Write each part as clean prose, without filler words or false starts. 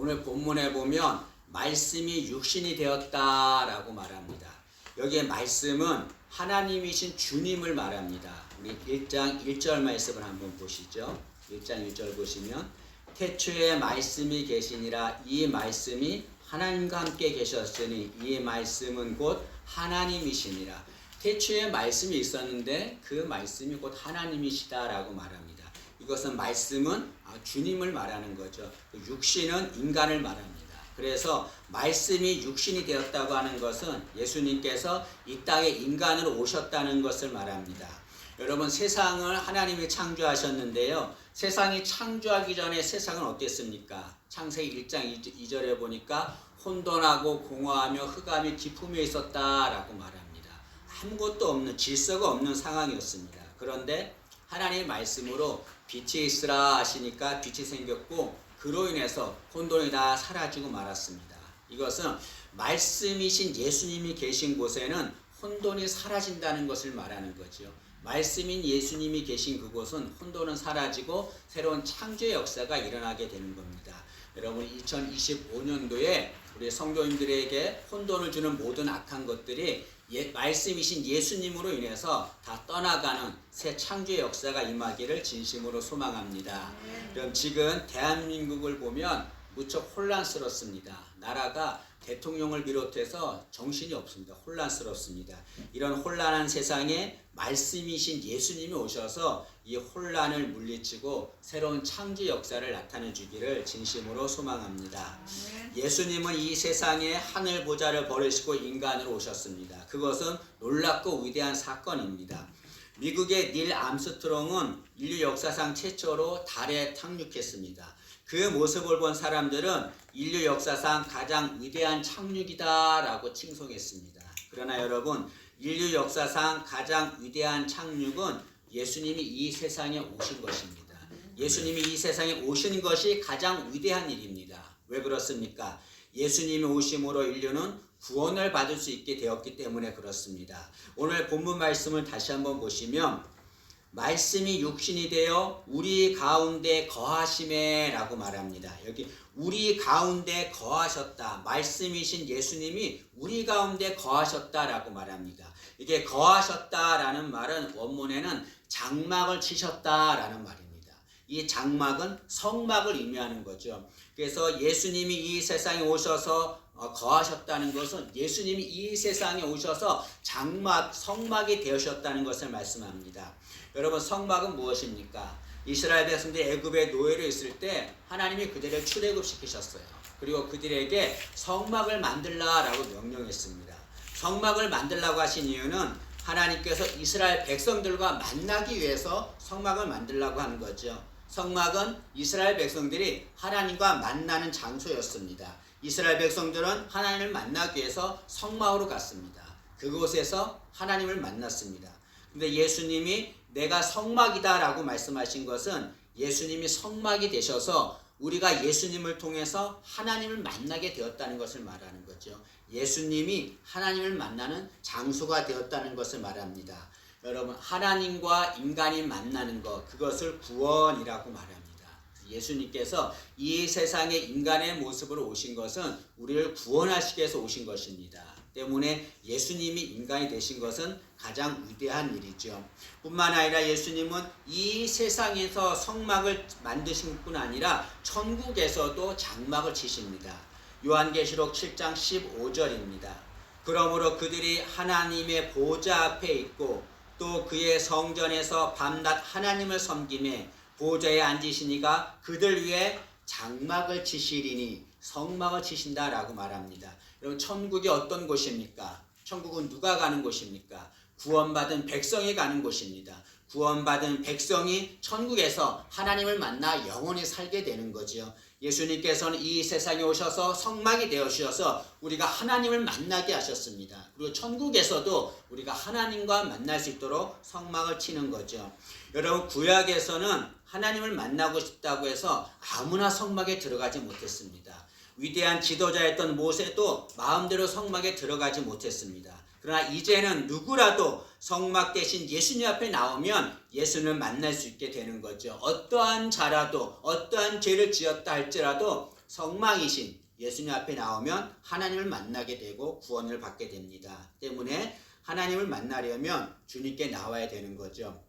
오늘 본문에 보면 말씀이 육신이 되었다라고 말합니다. 여기에 말씀은 하나님이신 주님을 말합니다. 우리 1장 1절 말씀을 한번 보시죠. 1장 1절 보시면 태초에 말씀이 계시니라. 이 말씀이 하나님과 함께 계셨으니 이 말씀은 곧 하나님이시니라. 태초에 말씀이 있었는데 그 말씀이 곧 하나님이시다라고 말합니다. 이것은 말씀은 주님을 말하는 거죠. 육신은 인간을 말합니다. 그래서 말씀이 육신이 되었다고 하는 것은 예수님께서 이 땅에 인간으로 오셨다는 것을 말합니다. 여러분, 세상을 하나님이 창조하셨는데요. 세상이 창조하기 전에 세상은 어땠습니까? 창세기 1장 2절에 보니까 혼돈하고 공허하며 흑암이 깊음에 있었다라고 말합니다. 아무것도 없는, 질서가 없는 상황이었습니다. 그런데 하나님의 말씀으로 빛이 있으라 하시니까 빛이 생겼고 그로 인해서 혼돈이 다 사라지고 말았습니다. 이것은 말씀이신 예수님이 계신 곳에는 혼돈이 사라진다는 것을 말하는 거죠. 말씀인 예수님이 계신 그곳은 혼돈은 사라지고 새로운 창조의 역사가 일어나게 되는 겁니다. 여러분, 2025년도에 우리 성도님들에게 혼돈을 주는 모든 악한 것들이 말씀이신 예수님으로 인해서 다 떠나가는 새 창조의 역사가 임하기를 진심으로 소망합니다. 그럼 지금 대한민국을 보면 무척 혼란스럽습니다. 나라가 대통령을 비롯해서 정신이 없습니다. 혼란스럽습니다. 이런 혼란한 세상에 말씀이신 예수님이 오셔서 이 혼란을 물리치고 새로운 창조 역사를 나타내 주기를 진심으로 소망합니다. 예수님은 이 세상에 하늘 보좌를 버리시고 인간으로 오셨습니다. 그것은 놀랍고 위대한 사건입니다. 미국의 닐 암스트롱은 인류 역사상 최초로 달에 착륙했습니다. 그 모습을 본 사람들은 인류 역사상 가장 위대한 착륙이다라고 칭송했습니다. 그러나 여러분, 인류 역사상 가장 위대한 착륙은 예수님이 이 세상에 오신 것입니다. 예수님이 이 세상에 오신 것이 가장 위대한 일입니다. 왜 그렇습니까? 예수님이 오심으로 인류는 구원을 받을 수 있게 되었기 때문에 그렇습니다. 오늘 본문 말씀을 다시 한번 보시면 말씀이 육신이 되어 우리 가운데 거하심에 라고 말합니다. 여기 우리 가운데 거하셨다. 말씀이신 예수님이 우리 가운데 거하셨다라고 말합니다. 이게 거하셨다라는 말은 원문에는 장막을 치셨다라는 말입니다. 이 장막은 성막을 의미하는 거죠. 그래서 예수님이 이 세상에 오셔서 거하셨다는 것은 예수님이 이 세상에 오셔서 장막, 성막이 되셨다는 것을 말씀합니다. 여러분, 성막은 무엇입니까? 이스라엘 백성들이 애굽에 노예로 있을 때 하나님이 그들을 출애굽시키셨어요. 그리고 그들에게 성막을 만들라라고 명령했습니다. 성막을 만들라고 하신 이유는 하나님께서 이스라엘 백성들과 만나기 위해서 성막을 만들라고 하는 거죠. 성막은 이스라엘 백성들이 하나님과 만나는 장소였습니다. 이스라엘 백성들은 하나님을 만나기 위해서 성막으로 갔습니다. 그곳에서 하나님을 만났습니다. 근데 예수님이 내가 성막이다 라고 말씀하신 것은 예수님이 성막이 되셔서 우리가 예수님을 통해서 하나님을 만나게 되었다는 것을 말하는 거죠. 예수님이 하나님을 만나는 장소가 되었다는 것을 말합니다. 여러분, 하나님과 인간이 만나는 것, 그것을 구원이라고 말합니다. 예수님께서 이 세상에 인간의 모습으로 오신 것은 우리를 구원하시기 위해서 오신 것입니다. 때문에 예수님이 인간이 되신 것은 가장 위대한 일이죠. 뿐만 아니라 예수님은 이 세상에서 성막을 만드신 뿐 아니라 천국에서도 장막을 치십니다. 요한계시록 7장 15절입니다. 그러므로 그들이 하나님의 보좌 앞에 있고 또 그의 성전에서 밤낮 하나님을 섬기매 보좌에 앉으시니가 그들 위에 장막을 치시리니, 성막을 치신다라고 말합니다. 여러분, 천국이 어떤 곳입니까? 천국은 누가 가는 곳입니까? 구원받은 백성이 가는 곳입니다. 구원받은 백성이 천국에서 하나님을 만나 영원히 살게 되는 거죠. 예수님께서는 이 세상에 오셔서 성막이 되어주셔서 우리가 하나님을 만나게 하셨습니다. 그리고 천국에서도 우리가 하나님과 만날 수 있도록 성막을 치는 거죠. 여러분, 구약에서는 하나님을 만나고 싶다고 해서 아무나 성막에 들어가지 못했습니다. 위대한 지도자였던 모세도 마음대로 성막에 들어가지 못했습니다. 그러나 이제는 누구라도 성막 대신 예수님 앞에 나오면 예수님을 만날 수 있게 되는 거죠. 어떠한 자라도, 어떠한 죄를 지었다 할지라도 성망이신 예수님 앞에 나오면 하나님을 만나게 되고 구원을 받게 됩니다. 때문에 하나님을 만나려면 주님께 나와야 되는 거죠.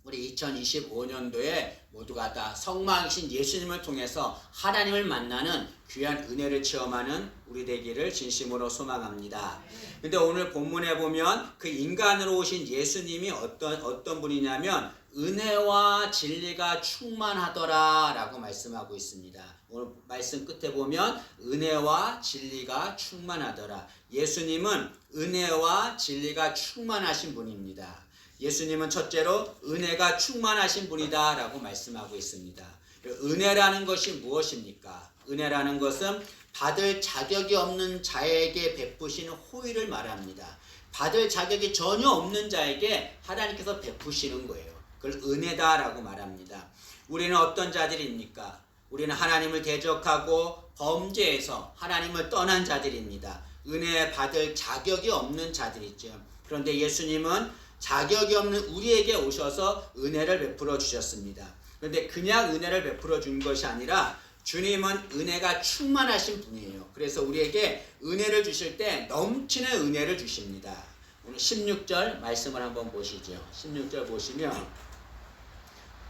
우리 2025년도에 모두가 다 성망이신 예수님을 통해서 하나님을 만나는 귀한 은혜를 체험하는 우리 되기를 진심으로 소망합니다. 근데 오늘 본문에 보면 그 인간으로 오신 예수님이 어떤 분이냐면 은혜와 진리가 충만하더라 라고 말씀하고 있습니다. 오늘 말씀 끝에 보면 은혜와 진리가 충만하더라. 예수님은 은혜와 진리가 충만하신 분입니다. 예수님은 첫째로 은혜가 충만하신 분이다 라고 말씀하고 있습니다. 은혜라는 것이 무엇입니까? 은혜라는 것은 받을 자격이 없는 자에게 베푸시는 호의를 말합니다. 받을 자격이 전혀 없는 자에게 하나님께서 베푸시는 거예요. 그걸 은혜다라고 말합니다. 우리는 어떤 자들입니까? 우리는 하나님을 대적하고 범죄해서 하나님을 떠난 자들입니다. 은혜 받을 자격이 없는 자들이죠. 그런데 예수님은 자격이 없는 우리에게 오셔서 은혜를 베풀어 주셨습니다. 그런데 그냥 은혜를 베풀어 준 것이 아니라 주님은 은혜가 충만하신 분이에요. 그래서 우리에게 은혜를 주실 때 넘치는 은혜를 주십니다. 오늘 16절 말씀을 한번 보시죠. 16절 보시면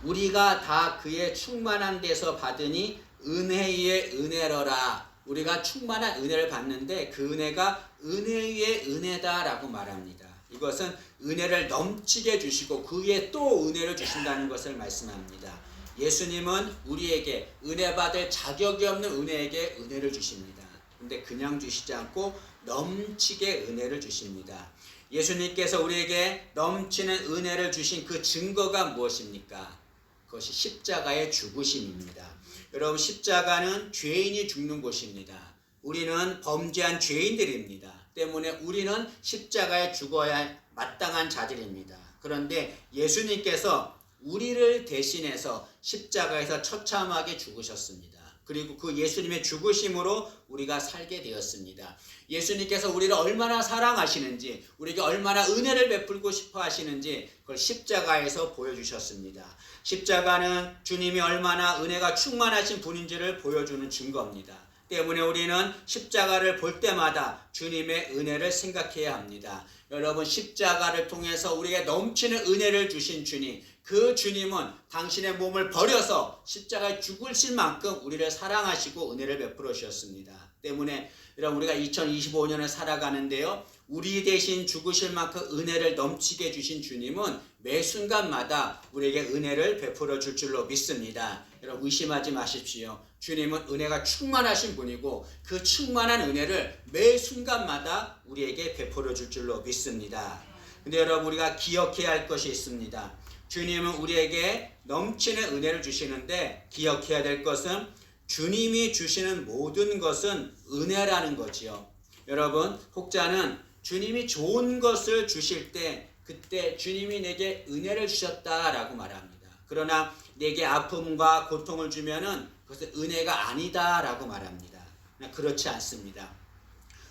우리가 다 그의 충만한 데서 받으니 은혜 위에 은혜로라. 우리가 충만한 은혜를 받는데 그 은혜가 은혜 위에 은혜다라고 말합니다. 이것은 은혜를 넘치게 주시고 그 위에 또 은혜를 주신다는 것을 말씀합니다. 예수님은 우리에게 은혜 받을 자격이 없는 은혜에게 은혜를 주십니다. 근데 그냥 주시지 않고 넘치게 은혜를 주십니다. 예수님께서 우리에게 넘치는 은혜를 주신 그 증거가 무엇입니까? 그것이 십자가의 죽으심입니다. 여러분, 십자가는 죄인이 죽는 곳입니다. 우리는 범죄한 죄인들입니다. 때문에 우리는 십자가에 죽어야 마땅한 자들입니다. 그런데 예수님께서 우리를 대신해서 십자가에서 처참하게 죽으셨습니다. 그리고 그 예수님의 죽으심으로 우리가 살게 되었습니다. 예수님께서 우리를 얼마나 사랑하시는지, 우리에게 얼마나 은혜를 베풀고 싶어 하시는지 그걸 십자가에서 보여주셨습니다. 십자가는 주님이 얼마나 은혜가 충만하신 분인지를 보여주는 증거입니다. 때문에 우리는 십자가를 볼 때마다 주님의 은혜를 생각해야 합니다. 여러분, 십자가를 통해서 우리에게 넘치는 은혜를 주신 주님, 그 주님은 당신의 몸을 버려서 십자가에 죽으실 만큼 우리를 사랑하시고 은혜를 베풀어 주셨습니다. 때문에 여러분, 우리가 2025년을 살아가는데요, 우리 대신 죽으실 만큼 은혜를 넘치게 주신 주님은 매 순간마다 우리에게 은혜를 베풀어 줄 줄로 믿습니다. 여러분, 의심하지 마십시오. 주님은 은혜가 충만하신 분이고 그 충만한 은혜를 매 순간마다 우리에게 베풀어 줄 줄로 믿습니다. 근데 여러분, 우리가 기억해야 할 것이 있습니다. 주님은 우리에게 넘치는 은혜를 주시는데 기억해야 될 것은 주님이 주시는 모든 것은 은혜라는 거지요. 여러분, 혹자는 주님이 좋은 것을 주실 때 그때 주님이 내게 은혜를 주셨다라고 말합니다. 그러나 내게 아픔과 고통을 주면은 그것은 은혜가 아니다라고 말합니다. 그렇지 않습니다.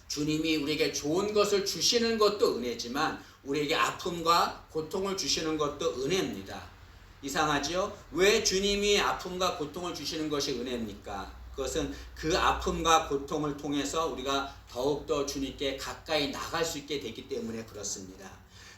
주님이 우리에게 좋은 것을 주시는 것도 은혜지만 우리에게 아픔과 고통을 주시는 것도 은혜입니다. 이상하죠? 왜 주님이 아픔과 고통을 주시는 것이 은혜입니까? 그것은 그 아픔과 고통을 통해서 우리가 더욱더 주님께 가까이 나갈 수 있게 되기 때문에 그렇습니다.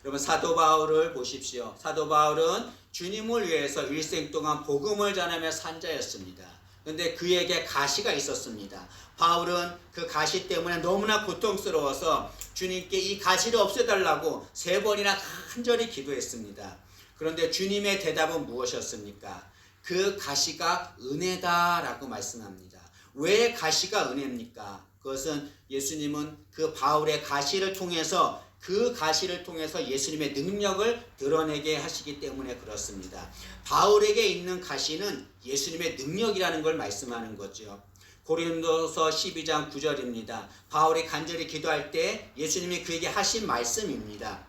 여러분, 사도 바울을 보십시오. 사도 바울은 주님을 위해서 일생 동안 복음을 전하며 산 자였습니다. 그런데 그에게 가시가 있었습니다. 바울은 그 가시 때문에 너무나 고통스러워서 주님께 이 가시를 없애달라고 3번이나 간절히 기도했습니다. 그런데 주님의 대답은 무엇이었습니까? 그 가시가 은혜다라고 말씀합니다. 왜 가시가 은혜입니까? 그것은 예수님은 그 바울의 가시를 통해서 예수님의 능력을 드러내게 하시기 때문에 그렇습니다. 바울에게 있는 가시는 예수님의 능력이라는 걸 말씀하는 거죠. 고린도서 12장 9절입니다. 바울이 간절히 기도할 때 예수님이 그에게 하신 말씀입니다.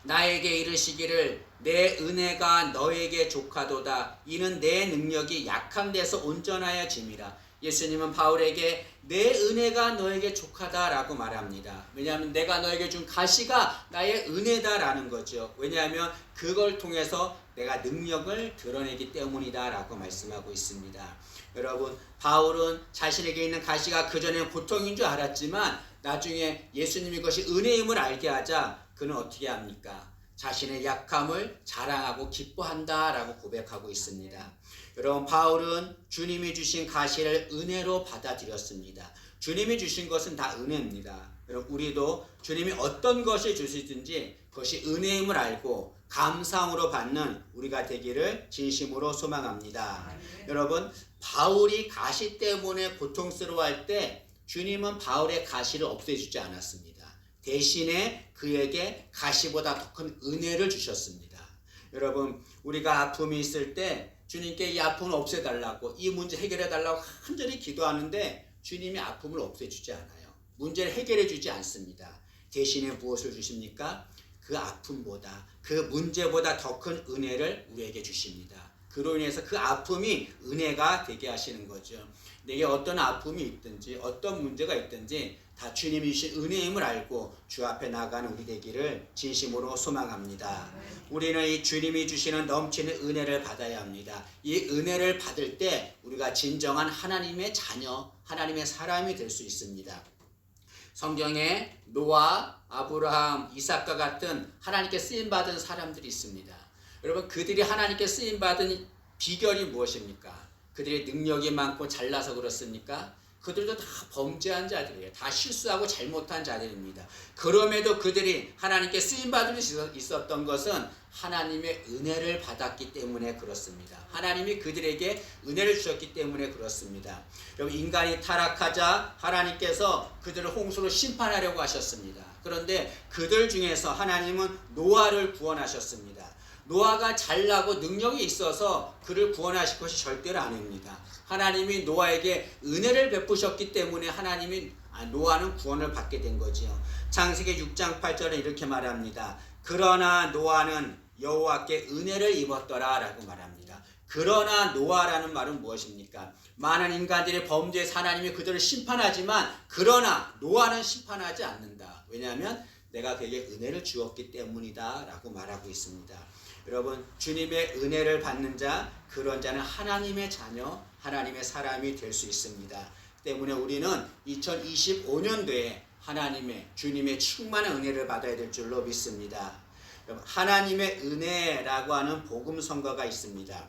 나에게 이르시기를 내 은혜가 너에게 족하도다. 이는 내 능력이 약한 데서 온전하여 짐이라. 예수님은 바울에게 내 은혜가 너에게 족하다라고 말합니다. 왜냐하면 내가 너에게 준 가시가 나의 은혜다라는 거죠. 왜냐하면 그걸 통해서 내가 능력을 드러내기 때문이다라고 말씀하고 있습니다. 여러분, 바울은 자신에게 있는 가시가 그전에는 고통인 줄 알았지만 나중에 예수님이 그것이 은혜임을 알게 하자 그는 어떻게 합니까? 자신의 약함을 자랑하고 기뻐한다라고 고백하고 있습니다. 여러분, 바울은 주님이 주신 가시를 은혜로 받아들였습니다. 주님이 주신 것은 다 은혜입니다. 여러분, 우리도 주님이 어떤 것을 주시든지 그것이 은혜임을 알고 감사함으로 받는 우리가 되기를 진심으로 소망합니다. 여러분, 바울이 가시 때문에 고통스러워할 때 주님은 바울의 가시를 없애주지 않았습니다. 대신에 그에게 가시보다 더 큰 은혜를 주셨습니다. 여러분, 우리가 아픔이 있을 때 주님께 이 아픔을 없애달라고, 이 문제 해결해달라고 간절히 기도하는데 주님이 아픔을 없애주지 않아요. 문제를 해결해주지 않습니다. 대신에 무엇을 주십니까? 그 아픔보다, 그 문제보다 더 큰 은혜를 우리에게 주십니다. 그로 인해서 그 아픔이 은혜가 되게 하시는 거죠. 내게 어떤 아픔이 있든지 어떤 문제가 있든지 다 주님이 주신 은혜임을 알고 주 앞에 나가는 우리 되기를 진심으로 소망합니다. 우리는 이 주님이 주시는 넘치는 은혜를 받아야 합니다. 이 은혜를 받을 때 우리가 진정한 하나님의 자녀, 하나님의 사람이 될 수 있습니다. 성경에 노아, 아브라함, 이삭과 같은 하나님께 쓰임받은 사람들이 있습니다. 여러분, 그들이 하나님께 쓰임받은 비결이 무엇입니까? 그들의 능력이 많고 잘나서 그렇습니까? 그들도 다 범죄한 자들이에요. 다 실수하고 잘못한 자들입니다. 그럼에도 그들이 하나님께 쓰임받을 수 있었던 것은 하나님의 은혜를 받았기 때문에 그렇습니다. 하나님이 그들에게 은혜를 주셨기 때문에 그렇습니다. 여러분, 인간이 타락하자 하나님께서 그들을 홍수로 심판하려고 하셨습니다. 그런데 그들 중에서 하나님은 노아를 구원하셨습니다. 노아가 잘나고 능력이 있어서 그를 구원하실 것이 절대로 아닙니다. 하나님이 노아에게 은혜를 베푸셨기 때문에 노아는 구원을 받게 된 거지요. 창세기 6장 8절에 이렇게 말합니다. 그러나 노아는 여호와께 은혜를 입었더라 라고 말합니다. 그러나 노아라는 말은 무엇입니까? 많은 인간들이 범죄해서 하나님이 그들을 심판하지만 그러나 노아는 심판하지 않는다. 왜냐하면 내가 그에게 은혜를 주었기 때문이다 라고 말하고 있습니다. 여러분, 주님의 은혜를 받는 자, 그런 자는 하나님의 자녀, 하나님의 사람이 될 수 있습니다. 때문에 우리는 2025년도에 주님의 충만한 은혜를 받아야 될 줄로 믿습니다. 여러분, 하나님의 은혜라고 하는 복음 성가가 있습니다.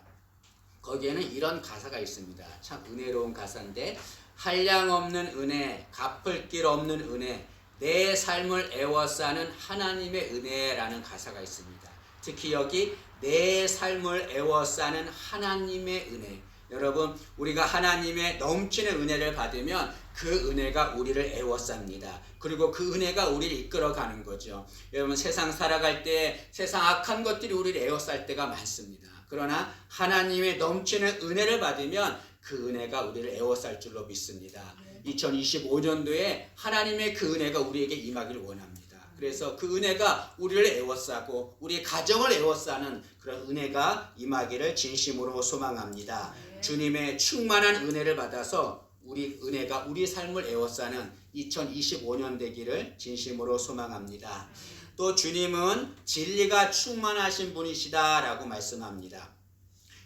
거기에는 이런 가사가 있습니다. 참 은혜로운 가사인데, 한량없는 은혜, 갚을 길 없는 은혜, 내 삶을 애워싸는 하나님의 은혜라는 가사가 있습니다. 특히 여기 내 삶을 애워싸는 하나님의 은혜. 여러분, 우리가 하나님의 넘치는 은혜를 받으면 그 은혜가 우리를 애워쌉니다. 그리고 그 은혜가 우리를 이끌어가는 거죠. 여러분, 세상 살아갈 때 세상 악한 것들이 우리를 애워쌀 때가 많습니다. 그러나 하나님의 넘치는 은혜를 받으면 그 은혜가 우리를 애워쌀 줄로 믿습니다. 2025년도에 하나님의 그 은혜가 우리에게 임하기를 원합니다. 그래서 그 은혜가 우리를 애워싸고 우리 가정을 애워싸는 그런 은혜가 임하기를 진심으로 소망합니다. 주님의 충만한 은혜를 받아서 은혜가 우리 삶을 애워싸는 2025년 되기를 진심으로 소망합니다. 또 주님은 진리가 충만하신 분이시다라고 말씀합니다.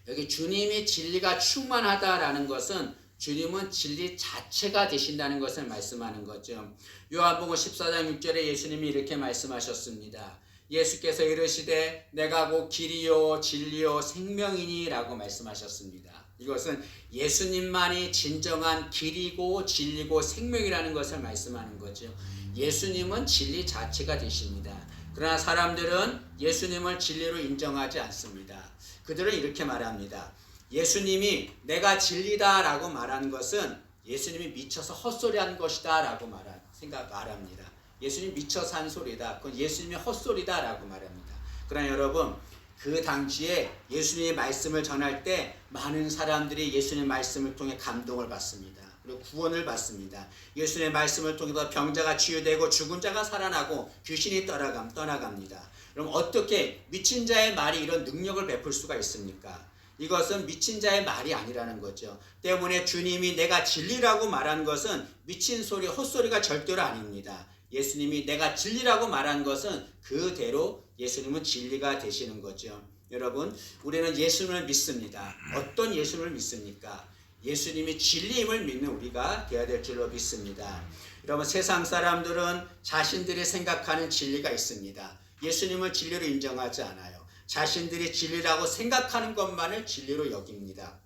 여기 주님이 진리가 충만하다라는 것은 주님은 진리 자체가 되신다는 것을 말씀하는 거죠. 요한복음 14장 6절에 예수님이 이렇게 말씀하셨습니다. 예수께서 이르시되 내가 곧 길이요 진리요 생명이니 라고 말씀하셨습니다. 이것은 예수님만이 진정한 길이고 진리고 생명이라는 것을 말씀하는 거죠. 예수님은 진리 자체가 되십니다. 그러나 사람들은 예수님을 진리로 인정하지 않습니다. 그들은 이렇게 말합니다. 예수님이 내가 진리다 라고 말하는 것은 예수님이 미쳐서 헛소리한 것이다 라고 말합니다. 예수님 미쳐서 한 소리다. 그건 예수님이 헛소리다 라고 말합니다. 그러나 여러분, 그 당시에 예수님의 말씀을 전할 때 많은 사람들이 예수님의 말씀을 통해 감동을 받습니다. 그리고 구원을 받습니다. 예수님의 말씀을 통해서 병자가 치유되고 죽은 자가 살아나고 귀신이 떠나갑니다. 그럼 어떻게 미친 자의 말이 이런 능력을 베풀 수가 있습니까? 이것은 미친 자의 말이 아니라는 거죠. 때문에 주님이 내가 진리라고 말한 것은 미친 소리, 헛소리가 절대로 아닙니다. 예수님이 내가 진리라고 말한 것은 그대로 예수님은 진리가 되시는 거죠. 여러분, 우리는 예수님을 믿습니다. 어떤 예수님을 믿습니까? 예수님이 진리임을 믿는 우리가 되어야 될 줄로 믿습니다. 여러분, 세상 사람들은 자신들이 생각하는 진리가 있습니다. 예수님을 진리로 인정하지 않아요. 자신들이 진리라고 생각하는 것만을 진리로 여깁니다.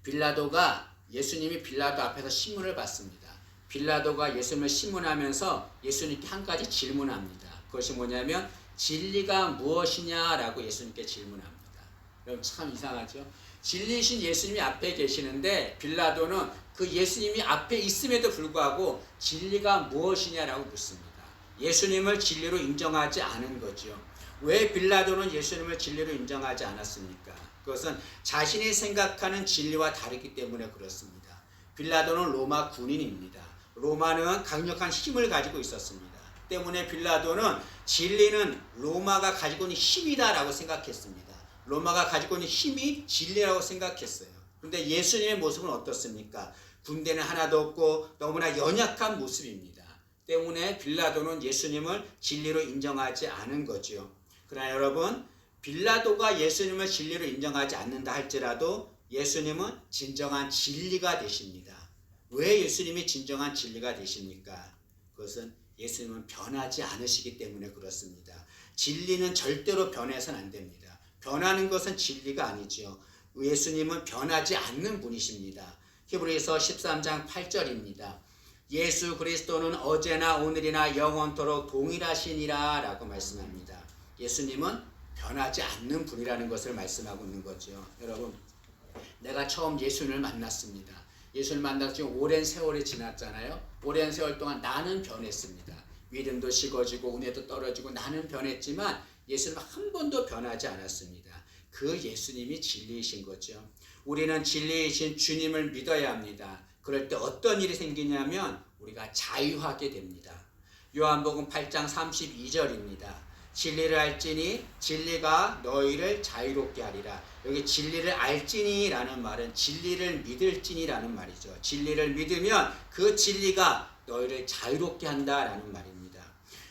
빌라도가 예수님이 빌라도 앞에서 신문을 받습니다. 빌라도가 예수님을 신문하면서 예수님께 한 가지 질문합니다. 그것이 뭐냐면 진리가 무엇이냐라고 예수님께 질문합니다. 여러분, 참 이상하죠? 진리이신 예수님이 앞에 계시는데 빌라도는 그 예수님이 앞에 있음에도 불구하고 진리가 무엇이냐라고 묻습니다. 예수님을 진리로 인정하지 않은 거죠. 왜 빌라도는 예수님을 진리로 인정하지 않았습니까? 그것은 자신이 생각하는 진리와 다르기 때문에 그렇습니다. 빌라도는 로마 군인입니다. 로마는 강력한 힘을 가지고 있었습니다. 때문에 빌라도는 진리는 로마가 가지고 있는 힘이다라고 생각했습니다. 로마가 가지고 있는 힘이 진리라고 생각했어요. 그런데 예수님의 모습은 어떻습니까? 군대는 하나도 없고 너무나 연약한 모습입니다. 때문에 빌라도는 예수님을 진리로 인정하지 않은 거죠. 그러나 여러분, 빌라도가 예수님을 진리로 인정하지 않는다 할지라도 예수님은 진정한 진리가 되십니다. 왜 예수님이 진정한 진리가 되십니까? 그것은 예수님은 변하지 않으시기 때문에 그렇습니다. 진리는 절대로 변해서는 안 됩니다. 변하는 것은 진리가 아니죠. 예수님은 변하지 않는 분이십니다. 히브리서 13장 8절입니다. 예수 그리스도는 어제나 오늘이나 영원토록 동일하시니라 라고 말씀합니다. 예수님은 변하지 않는 분이라는 것을 말씀하고 있는 거죠. 여러분, 내가 처음 예수님을 만났습니다. 예수를 만나서 지금 오랜 세월이 지났잖아요. 오랜 세월 동안 나는 변했습니다. 믿음도 식어지고 은혜도 떨어지고 나는 변했지만 예수님은 한 번도 변하지 않았습니다. 그 예수님이 진리이신 거죠. 우리는 진리이신 주님을 믿어야 합니다. 그럴 때 어떤 일이 생기냐면 우리가 자유하게 됩니다. 요한복음 8장 32절입니다. 진리를 알지니 진리가 너희를 자유롭게 하리라. 여기 진리를 알지니라는 말은 진리를 믿을지니라는 말이죠. 진리를 믿으면 그 진리가 너희를 자유롭게 한다라는 말입니다.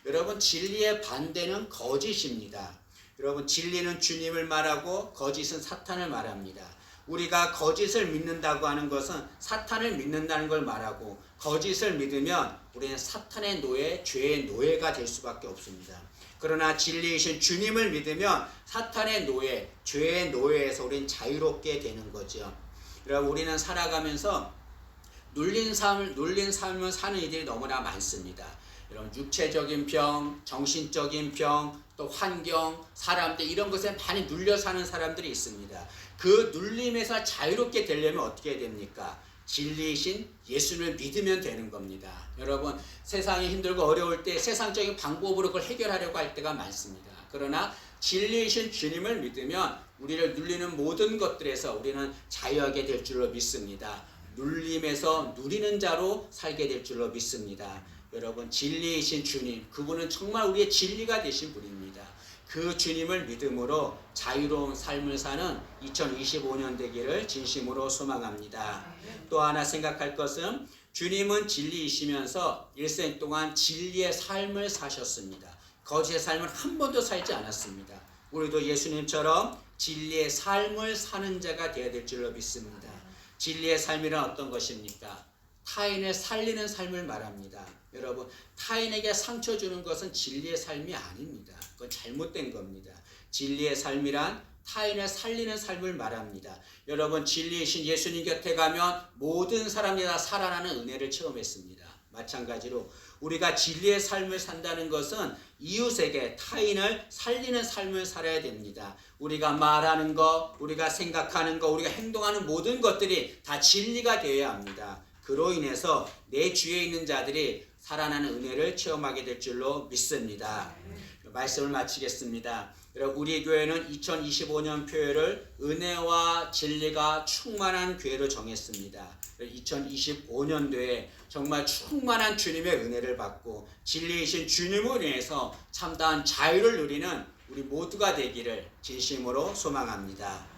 여러분, 진리의 반대는 거짓입니다. 여러분, 진리는 주님을 말하고 거짓은 사탄을 말합니다. 우리가 거짓을 믿는다고 하는 것은 사탄을 믿는다는 걸 말하고 거짓을 믿으면 우리는 사탄의 노예, 죄의 노예가 될 수밖에 없습니다. 그러나 진리이신 주님을 믿으면 사탄의 노예, 죄의 노예에서 우리는 자유롭게 되는 거죠. 여러분, 우리는 살아가면서 눌린 삶을 사는 이들이 너무나 많습니다. 여러분, 육체적인 병, 정신적인 병, 또 환경, 사람들 이런 것에 많이 눌려 사는 사람들이 있습니다. 그 눌림에서 자유롭게 되려면 어떻게 됩니까? 진리이신 예수를 믿으면 되는 겁니다. 여러분, 세상이 힘들고 어려울 때 세상적인 방법으로 그걸 해결하려고 할 때가 많습니다. 그러나 진리이신 주님을 믿으면 우리를 눌리는 모든 것들에서 우리는 자유하게 될 줄로 믿습니다. 눌림에서 누리는 자로 살게 될 줄로 믿습니다. 여러분, 진리이신 주님, 그분은 정말 우리의 진리가 되신 분입니다. 그 주님을 믿음으로 자유로운 삶을 사는 2025년 되기를 진심으로 소망합니다. 또 하나 생각할 것은 주님은 진리이시면서 일생 동안 진리의 삶을 사셨습니다. 거짓의 삶을 한 번도 살지 않았습니다. 우리도 예수님처럼 진리의 삶을 사는 자가 되어야 될 줄로 믿습니다. 진리의 삶이란 어떤 것입니까? 타인을 살리는 삶을 말합니다. 여러분, 타인에게 상처 주는 것은 진리의 삶이 아닙니다. 그건 잘못된 겁니다. 진리의 삶이란 타인을 살리는 삶을 말합니다. 여러분, 진리이신 예수님 곁에 가면 모든 사람이 다 살아나는 은혜를 체험했습니다. 마찬가지로 우리가 진리의 삶을 산다는 것은 이웃에게 타인을 살리는 삶을 살아야 됩니다. 우리가 말하는 것, 우리가 생각하는 것, 우리가 행동하는 모든 것들이 다 진리가 되어야 합니다. 그로 인해서 내 주위에 있는 자들이 살아나는 은혜를 체험하게 될 줄로 믿습니다. 말씀을 마치겠습니다. 여러분, 우리 교회는 2025년 표를 은혜와 진리가 충만한 교회로 정했습니다. 2025년도에 정말 충만한 주님의 은혜를 받고 진리이신 주님을 인해서 참다한 자유를 누리는 우리 모두가 되기를 진심으로 소망합니다.